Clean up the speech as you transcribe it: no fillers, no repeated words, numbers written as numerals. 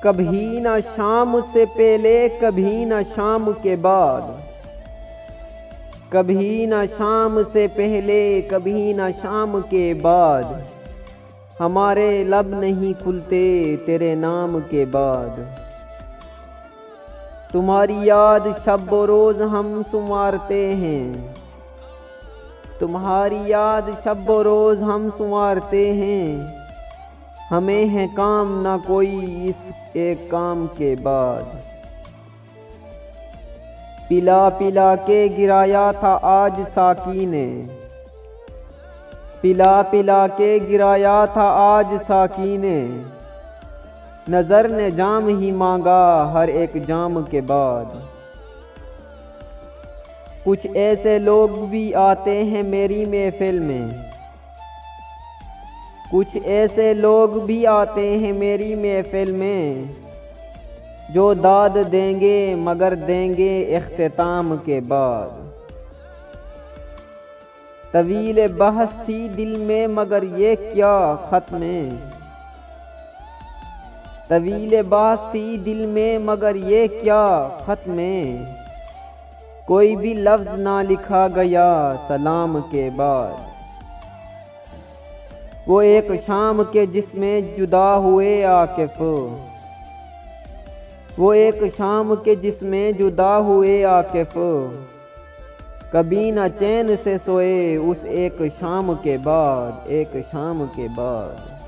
کبھی نہ شام سے پہلے کبھی نہ شام کے بعد، کبھی نہ شام سے پہلے کبھی نہ شام کے بعد، ہمارے لب نہیں کھلتے تیرے نام کے بعد۔ تمہاری یاد شب و روز ہم سنوارتے ہیں، تمہاری یاد شب و روز ہم سنوارتے ہیں، ہمیں ہے کام نہ کوئی اس ایک کام کے بعد۔ پلا پلا کے گرایا تھا آج ساقی نے، پلا پلا کے گرایا تھا آج ساقی نے، نظر نے جام ہی مانگا ہر ایک جام کے بعد۔ کچھ ایسے لوگ بھی آتے ہیں میری محفل میں، کچھ ایسے لوگ بھی آتے ہیں میری محفل میں، جو داد دیں گے مگر دیں گے اختتام کے بعد۔ طویل بحث تھی دل میں مگر یہ کیا ختم ہے، طویل بحث تھی دل میں مگر یہ کیا ختم ہے، کوئی بھی لفظ نہ لکھا گیا سلام کے بعد۔ وہ ایک شام کے جس میں جدا ہوئے عاکف، وہ ایک شام کے جس میں جدا ہوئے عاکف، کبھی نہ چین سے سوئے اس ایک شام کے بعد، ایک شام کے بعد۔